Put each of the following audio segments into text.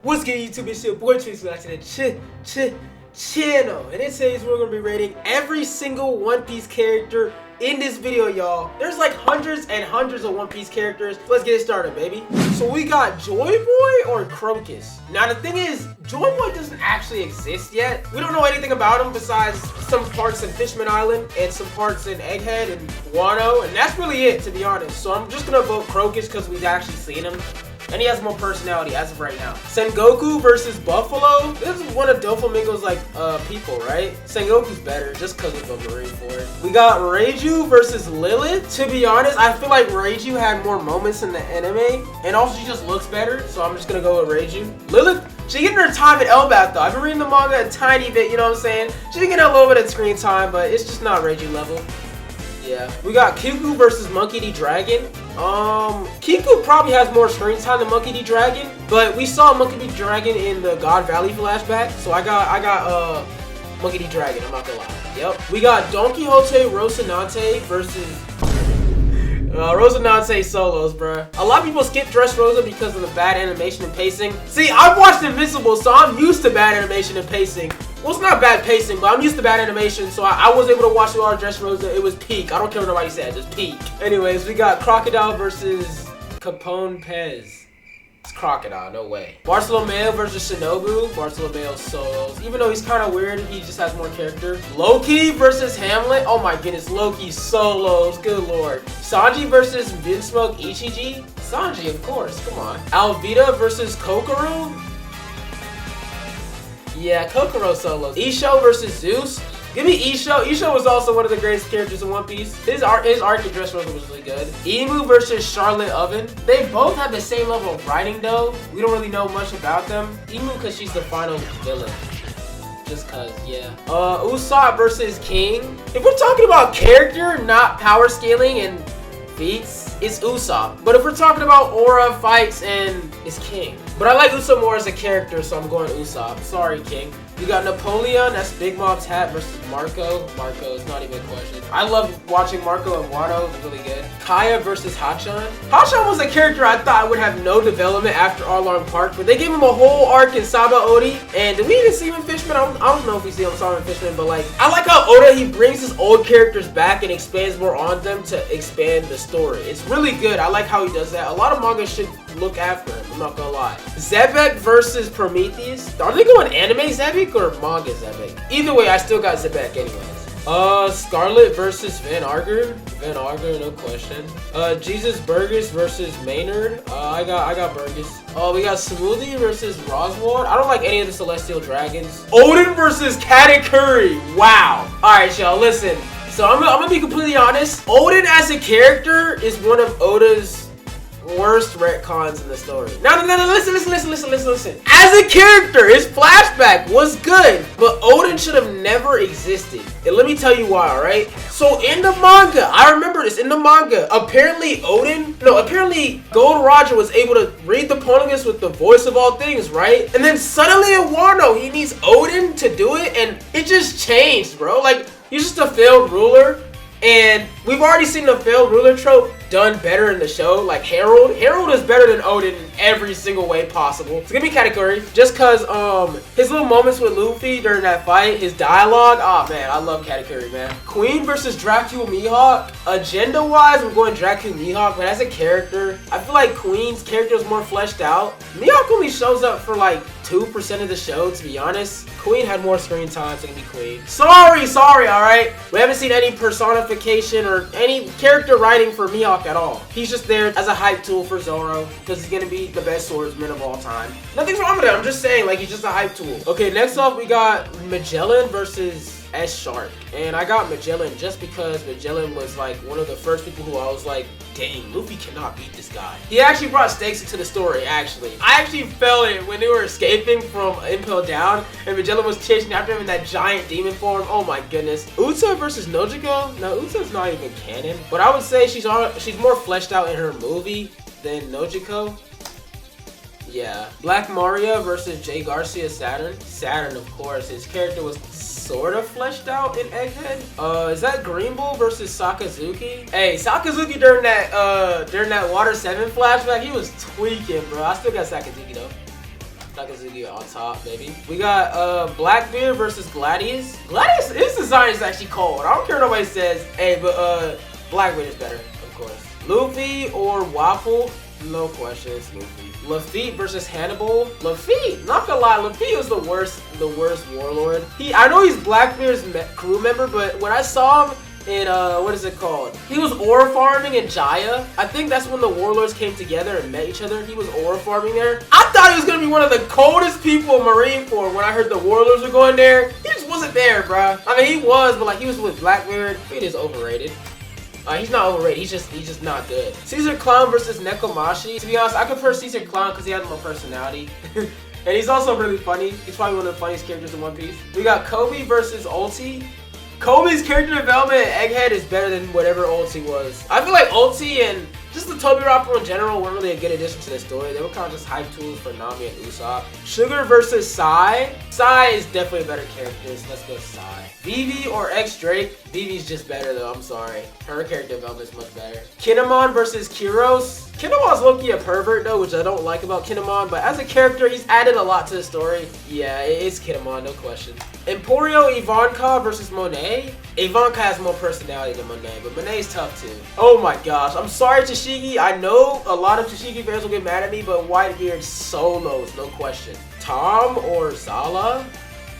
What's good, YouTube? It's your boy Trace back to the channel. And in today's we're gonna be rating every single One Piece character in this video, y'all. There's like hundreds and hundreds of One Piece characters. Let's get it started, baby. So we got Joy Boy or Crocus. Now the thing is, Joy Boy doesn't actually exist yet. We don't know anything about him besides some parts in Fishman Island and some parts in Egghead and Wano, and that's really it, to be honest. So I'm just gonna vote Crocus because we've actually seen him. And he has more personality as of right now. Sengoku versus Buffalo. This is one of Doflamingo's like people, right? Sengoku's better just because of the Marine Ford. We got Reiju versus Lilith. To be honest, I feel like Reiju had more moments in the anime, and also she just looks better. So I'm just gonna go with Reiju. Lilith, she getting her time at Elbaf though. I've been reading the manga a tiny bit, you know what I'm saying? She been getting a little bit of screen time, but it's just not Reiju level. Yeah. We got Kiku versus Monkey D. Dragon. Kiku probably has more screen time than Monkey D. Dragon, but we saw Monkey D. Dragon in the God Valley flashback, so I got Monkey D. Dragon, I'm not gonna lie. Yep. We got Don Quixote Rocinante versus Rocinante solos, bruh. A lot of people skip Dressrosa because of the bad animation and pacing. See, I've watched Invincible, so I'm used to bad animation and pacing. Well, it's not bad pacing, but I'm used to bad animation, so I was able to watch the all Dressrosa. It was peak. I don't care what nobody said, just peak. Anyways, we got Crocodile versus Capone Pez. It's Crocodile, no way. Bartolomeo versus Shinobu. Bartolomeo solos. Even though he's kind of weird, he just has more character. Loki versus Hamlet. Oh my goodness, Loki solos. Good lord. Sanji versus Vinsmoke Ichiji. Sanji, of course. Come on. Alvida versus Kokoro. Yeah, Kokoro solos. Isho versus Zeus. Give me Isho. Isho was also one of the greatest characters in One Piece. His arc in Dressrosa was really good. Emu versus Charlotte Oven. They both have the same level of writing though. We don't really know much about them. Emu because she's the final villain. Just cause, yeah. Usopp versus King. If we're talking about character, not power scaling and feats, it's Usopp. But if we're talking about aura, fights, and it's King. But I like Usopp more as a character, so I'm going Usopp. Sorry, King. We got Napoleon, that's Big Mob's hat versus Marco. Marco is not even a question. I love watching Marco and Wano, it's really good. Kaya versus Hachan. Hachan was a character I thought would have no development after Arlong Park, but they gave him a whole arc in Saba Odi. And did we even see him in Fishman? I don't know if we saw him in Fishman, but like, I like how Oda, he brings his old characters back and expands more on them to expand the story. It's really good. I like how he does that. A lot of manga should look after him, I'm not gonna lie. Zebek versus Prometheus. Are they going anime Zebek or manga Zebek? Either way, I still got Zebek anyways. Scarlet versus Van Arger. Van Arger, no question. Jesus Burgess versus Maynard. I got Burgess. We got Smoothie versus Roswald. I don't like any of the Celestial Dragons. Odin versus Katakuri. Wow. Alright, y'all, listen. So I'm gonna be completely honest. Odin as a character is one of Oda's worst retcons in the story. No, listen. As a character, his flashback was good, but Odin should have never existed. And let me tell you why, alright? So in the manga, I remember this, in the manga, apparently Gold Roger was able to read the Poneglyphs with the voice of all things, right? And then suddenly in Wano, he needs Odin to do it, and it just changed, bro. Like, he's just a failed ruler. And we've already seen the failed ruler trope done better in the show, like Harold. Harold is better than Odin in every single way possible. So give me Katakuri, just cause his little moments with Luffy during that fight, his dialogue, oh man, I love Katakuri, man. Queen versus Dracula Mihawk. Agenda wise, I'm going Dracula Mihawk, but as a character, I feel like Queen's character is more fleshed out. Mihawk only shows up for like 2% of the show, to be honest. Queen had more screen time, so it can be Queen. Sorry, alright? We haven't seen any personification or any character writing for Mihawk at all. He's just there as a hype tool for Zoro, because he's gonna be the best swordsman of all time. Nothing's wrong with it, I'm just saying, like, he's just a hype tool. Okay, next off, we got Magellan versus S-Shark. And I got Magellan just because Magellan was like one of the first people who I was like, dang, Luffy cannot beat this guy. He actually brought stakes into the story, actually. I actually felt it when they were escaping from Impel Down and Magellan was chasing after him in that giant demon form. Oh my goodness. Uta versus Nojiko? No, Uta's not even canon. But I would say she's more fleshed out in her movie than Nojiko. Yeah. Black Maria versus Jay Garcia Saturn. Saturn, of course. His character was sort of fleshed out in Egghead. Is that Green Bull versus Sakazuki? Hey, Sakazuki during that Water 7 flashback, he was tweaking, bro. I still got Sakazuki though. Takazuki on top, maybe. We got Blackbeard versus Gladius. Gladius, his design is actually cold. I don't care what nobody says. Hey, but Blackbeard is better, of course. Luffy or Waffle? No question, it's Luffy. Lafitte versus Hannibal. Lafitte, not gonna lie, Lafitte was the worst warlord. I know he's Blackbeard's crew member, but when I saw him in what is it called? He was ore farming in Jaya. I think that's when the warlords came together and met each other. He was ore farming there. I thought he was gonna be one of the coldest people in Marineford when I heard the warlords were going there. He just wasn't there, bruh. I mean, he was, but like he was with Blackbeard. He is overrated. He's not overrated. He's just not good. Caesar Clown versus Nekomashi. To be honest, I prefer Caesar Clown because he has more personality. And he's also really funny. He's probably one of the funniest characters in One Piece. We got Kobe versus Ulti. Kobe's character development at Egghead is better than whatever Ulti was. I feel like Ulti and just the Toby Rapper in general weren't really a good addition to the story. They were kind of just hype tools for Nami and Usopp. Sugar versus Sai. Sai is definitely a better character, so let's go Sai. Vivi or X Drake. Vivi's just better though, I'm sorry. Her character development is much better. Kinemon versus Kyros. Kinemon's low-key a pervert though, which I don't like about Kinemon, but as a character, he's added a lot to the story. Yeah, it's Kinemon, no question. Emporio Ivanka versus Monet. Ivanka has more personality than Monet, but Monet's tough too. Oh my gosh, I'm sorry Tashigi. I know a lot of Tashigi fans will get mad at me, but Whitebeard solos, no question. Tom or Zala?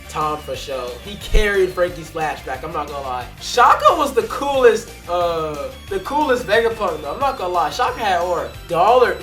Tom for sure. He carried Frankie's flashback, I'm not gonna lie. Shaka was the coolest Vegapunk though, I'm not gonna lie. Shaka had aura. Dollar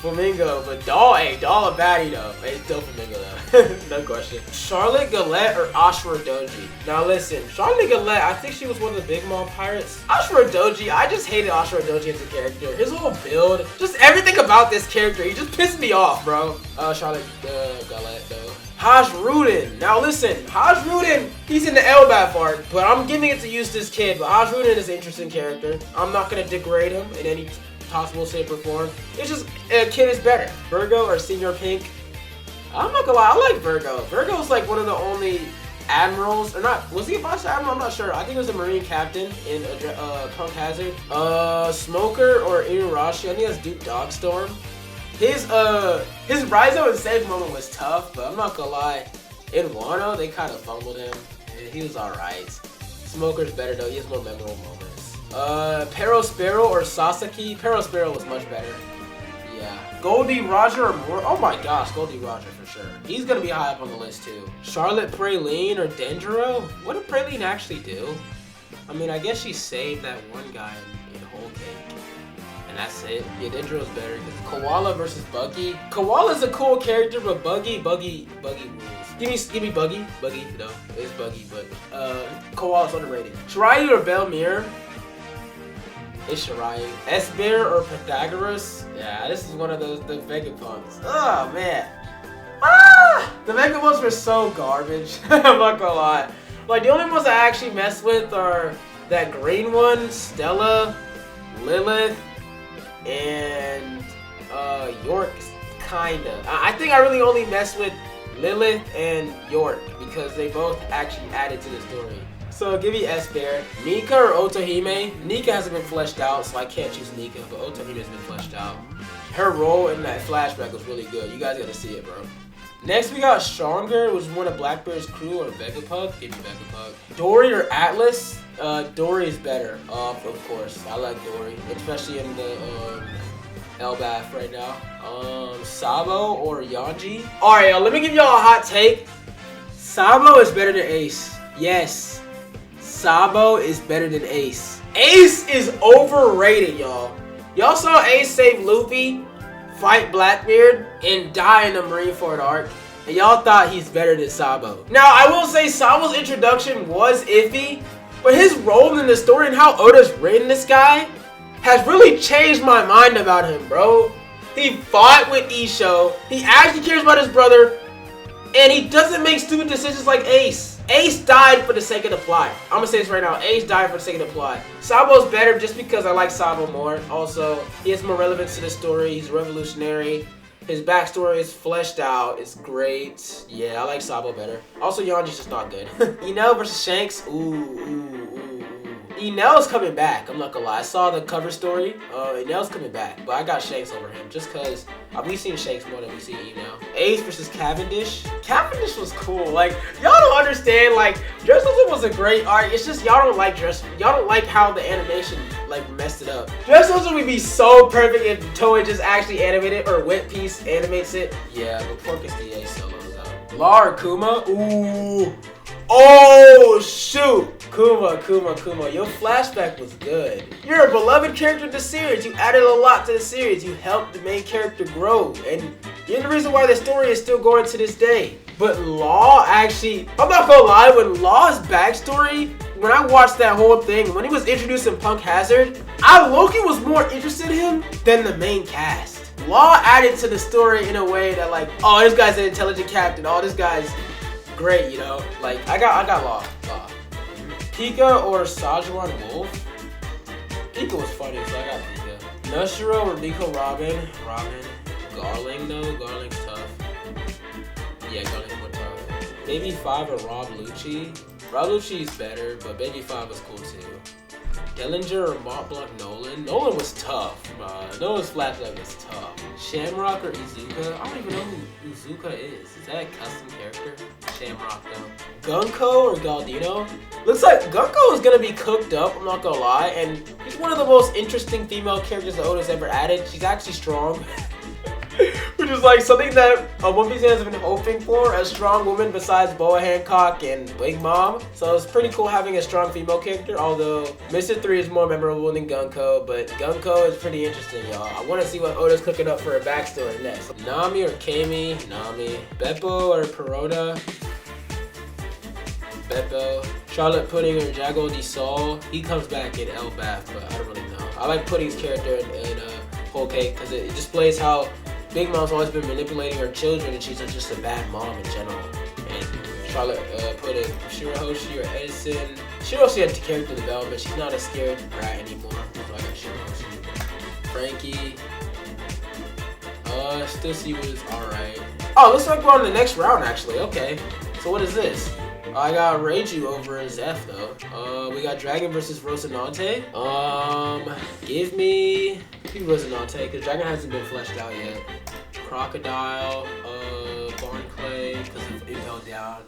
Flamingo, but Doll a baddie though. Hey, still Flamingo though. No question. Charlotte Galette or Ashura Doji? Now listen, Charlotte Galette, I think she was one of the Big Mom pirates. Ashura Doji, I just hated Ashura Doji as a character. His whole build, just everything about this character, he just pissed me off, bro. Charlotte Galette though. Haj Rudin. Now listen, Haj Rudin, he's in the Elbaf Arc, but I'm giving it to Eustace Kid, but Haj Rudin is an interesting character. I'm not gonna degrade him in any possible shape or form. It's just, Kid is better. Virgo or Senior Pink? I'm not gonna lie, I like Virgo. Virgo's like one of the only admirals, or not, was he a vice admiral? I'm not sure. I think he was a marine captain in Punk Hazard. Smoker or Inurashi? I think that's Duke Dogstorm. His Raizo and save moment was tough, but I'm not gonna lie. In Wano, they kind of fumbled him. He was alright. Smoker's better though, he has more memorable moments. Perospero or Sasaki? Perospero was much better. Yeah. Goldie Roger or Moore? Oh my gosh, Goldie Roger for sure. He's gonna be high up on the list too. Charlotte Praline or Dendro? What did Praline actually do? I mean, I guess she saved that one guy in Whole Cake. And that's it. Yeah, Dendro's better. Koala versus Buggy. Koala's a cool character, but Buggy rules. Give me Buggy. Buggy, no, it's Buggy, but Koala's underrated. Shiryu or Belmir? It's Shiryu. S-Bear or Pythagoras? Yeah, this is one of the Vegapunks. Oh man. The Vegapunks were so garbage. I'm not gonna lie. Like the only ones I actually mess with are that green one, Stella, Lilith, and York, kinda. I think I really only mess with Lilith and York because they both actually added to the story. So give me S-Bear. Nika or Otohime? Nika hasn't been fleshed out, so I can't choose Nika, but Otohime's been fleshed out. Her role in that flashback was really good. You guys gotta see it, bro. Next we got Stronger, which is one of Blackbeard's crew, or Vegapunk. Give me Vegapunk. Dory or Atlas? Dory is better, of course. I like Dory, especially in the Elbaf right now. Sabo or Yanji? Alright, let me give y'all a hot take. Sabo is better than Ace. Yes. Sabo is better than Ace. Ace is overrated, y'all. Y'all saw Ace save Luffy, fight Blackbeard, and die in the Marineford arc, and y'all thought he's better than Sabo. Now, I will say Sabo's introduction was iffy, but his role in the story and how Oda's written this guy has really changed my mind about him, bro. He fought with Isho, he actually cares about his brother, and he doesn't make stupid decisions like Ace. Ace died for the sake of the plot. I'm gonna say this right now. Ace died for the sake of the plot. Sabo's better just because I like Sabo more. Also, he has more relevance to the story. He's revolutionary. His backstory is fleshed out. It's great. Yeah, I like Sabo better. Also, Yanji's just not good. Ino versus Shanks. Ooh. Enel's coming back. I'm not gonna lie. I saw the cover story. Enel's coming back, but I got Shanks over him just because we've seen Shanks more than we see Enel. Ace versus Cavendish. Cavendish was cool. Like, y'all don't understand. Like, Dressrosa was a great art. It's just y'all don't like Y'all don't like how the animation like messed it up. Dressrosa would be so perfect if Toei just actually animated or Wet Piece animates it. Yeah, but Porcus DA solos out. Law or Kuma? Ooh. Oh shoot! Kuma. Your flashback was good. You're a beloved character in the series. You added a lot to the series. You helped the main character grow. And you're the reason why the story is still going to this day. But Law actually, I'm not gonna lie, when Law's backstory, when I watched that whole thing, when he was introduced in Punk Hazard, Loki was more interested in him than the main cast. Law added to the story in a way that like, oh, this guy's an intelligent captain. Oh, this guy's great, you know. Like I got Law. Pika or Sajuan Wolf? Pika was funny, so I got Pika. Nushiro or Nico Robin? Garling though? Garling's tough. Yeah, Garling's more tough. Baby 5 or Rob Lucci? Rob Lucci's better, but Baby 5 was cool too. Dellinger or Mont Blanc Nolan? Nolan was tough. Nolan's flashback was tough. Shamrock or Izuka? I don't even know who Izuka is. Is that a custom character? Shamrock though. Gunko or Galdino? Looks like Gunko is gonna be cooked up, I'm not gonna lie, and he's one of the most interesting female characters that Oda's ever added. She's actually strong. Which is like something that One Piece fans have been hoping for, a strong woman besides Boa Hancock and Big Mom. So it's pretty cool having a strong female character, although Mr. 3 is more memorable than Gunko, but Gunko is pretty interesting, y'all. I want to see what Oda's cooking up for a backstory next. Nami or Kami? Nami. Beppo or Perona? Beppo. Charlotte Pudding or Jago di Sol? He comes back in Elbaf, but I don't really know. I like Pudding's character in Whole Cake because it displays how Big Mom's always been manipulating her children and she's just a bad mom in general. And Charlotte Pudding, Shirahoshi or Edison? Shirahoshi had character development. She's not a scared brat anymore. So I got Shirahoshi. Frankie. Still see what is alright. Oh, looks like we're on the next round actually. Okay. So what is this? I got Reiju over Zeph though. We got Dragon versus Rosinante. Give me Rosinante because Dragon hasn't been fleshed out yet. Crocodile, Barnclay because of Impel Down,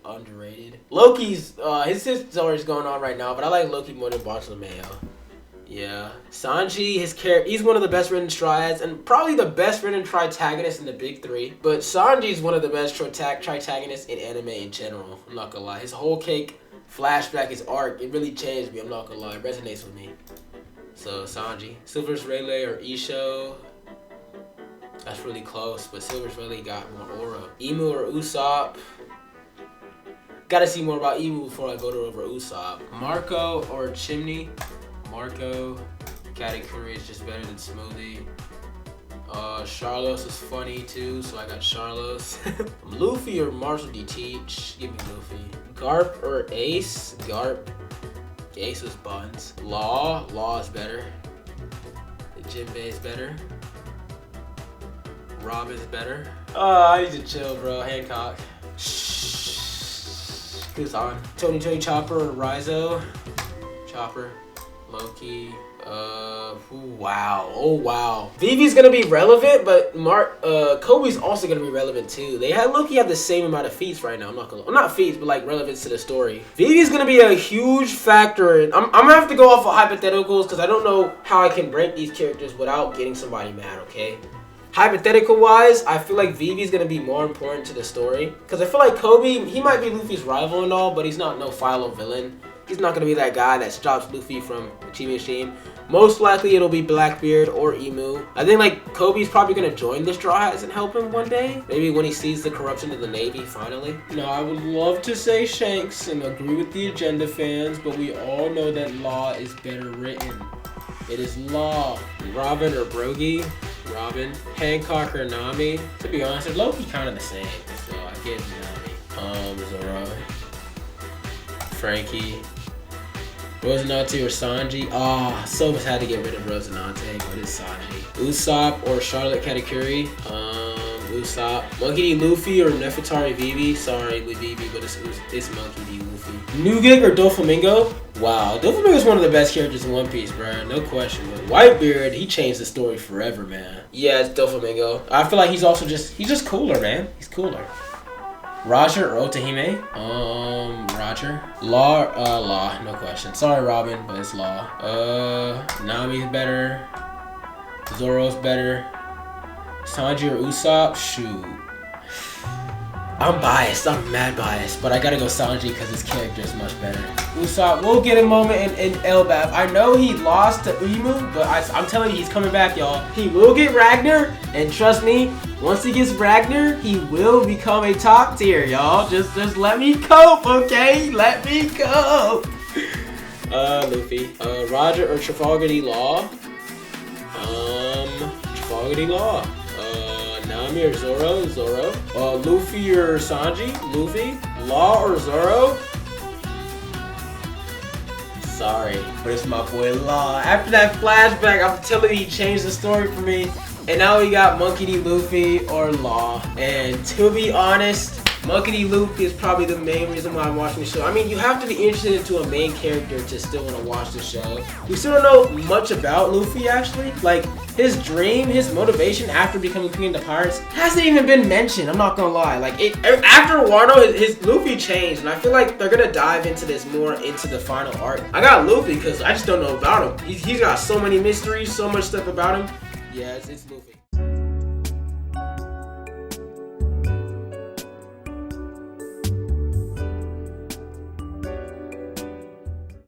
underrated. Loki's his story's going on right now, but I like Loki more than Bartolomeo. Yeah, Sanji, he's one of the best written triads and probably the best written tritagonist in the big three. But Sanji's one of the best tritagonists in anime in general. I'm not gonna lie. His Whole Cake flashback, his arc, it really changed me. I'm not gonna lie. It resonates with me. So Sanji, Silver's Rayleigh or Isho. That's really close, but Silver's Rayleigh got more aura. Emu or Usopp. Gotta see more about Emu before I vote over Usopp. Marco or Chimney. Marco, Katakuri is just better than Smoothie. Charlos is funny too, so I got Charlos. Luffy or Marshall D. Teach? Give me Luffy. Garp or Ace? Garp. Ace was buns. Law is better. Jinbei is better. Rob is better. I need to chill, bro. Hancock. Shh. Who's on? Tony Chopper or Rizo? Chopper. Loki. Wow. Oh wow. Vivi's gonna be relevant, but Kobe's also gonna be relevant too. Loki have the same amount of feats right now. Not feats, but like relevance to the story. Vivi's gonna be a huge factor. I'm gonna have to go off of hypotheticals because I don't know how I can rank these characters without getting somebody mad. Okay. Hypothetical wise, I feel like Vivi's gonna be more important to the story because I feel like Kobe, he might be Luffy's rival and all, but he's not no Philo villain. He's not going to be that guy that stops Luffy from achieving his dream. Most likely it'll be Blackbeard or Emu. I think like Kobe's probably going to join the Straw Hats and help him one day. Maybe when he sees the corruption of the Navy finally. Now I would love to say Shanks and agree with the Agenda fans, but we all know that Law is better written. It is Law. Robin or Brogy? Robin. Hancock or Nami? To be honest, they're low-key kind of the same, so I get Nami. Zoro. Frankie. Rosinante or Sanji? Soba's had to get rid of Rosinante, but it's Sanji. Usopp or Charlotte Katakuri? Usopp. Monkey D. Luffy or Nefertari Vivi. Sorry, Vivi, but it's Monkey D. Luffy. Nugget or Doflamingo? Wow, Doflamingo is one of the best characters in One Piece, bro. No question. But Whitebeard, he changed the story forever, man. Yeah, it's Doflamingo. I feel like he's just cooler, man. He's cooler. Roger or Otahime? Roger. Law, no question. Sorry, Robin, but it's Law. Nami's better. Zoro's better. Sanji or Usopp? Shoot. I'm biased. I'm mad biased. But I gotta go Sanji because his character is much better. Usopp will get a moment in Elbaf. I know he lost to Imu, but I'm telling you, he's coming back, y'all. He will get Ragnar, and trust me, once he gets Ragnar, he will become a top tier, y'all. Just let me cope, okay? Let me cope. Luffy. Roger or Trafalgar D. Law? Trafalgar D. Law. Nami or Zoro? Zoro. Luffy or Sanji? Luffy. Law or Zoro? Sorry, but it's my boy Law. After that flashback, I'm telling you, he changed the story for me. And now we got Monkey D. Luffy or Law. And to be honest, Monkey D. Luffy is probably the main reason why I'm watching the show. I mean, you have to be interested into a main character to still want to watch the show. We still don't know much about Luffy, actually. Like, his dream, his motivation after becoming King of the Pirates hasn't even been mentioned. I'm not gonna lie. Like, after Wano, his Luffy changed. And I feel like they're gonna dive into this more into the final arc. I got Luffy because I just don't know about him. He's got so many mysteries, so much stuff about him. Yeah, it's Luffy.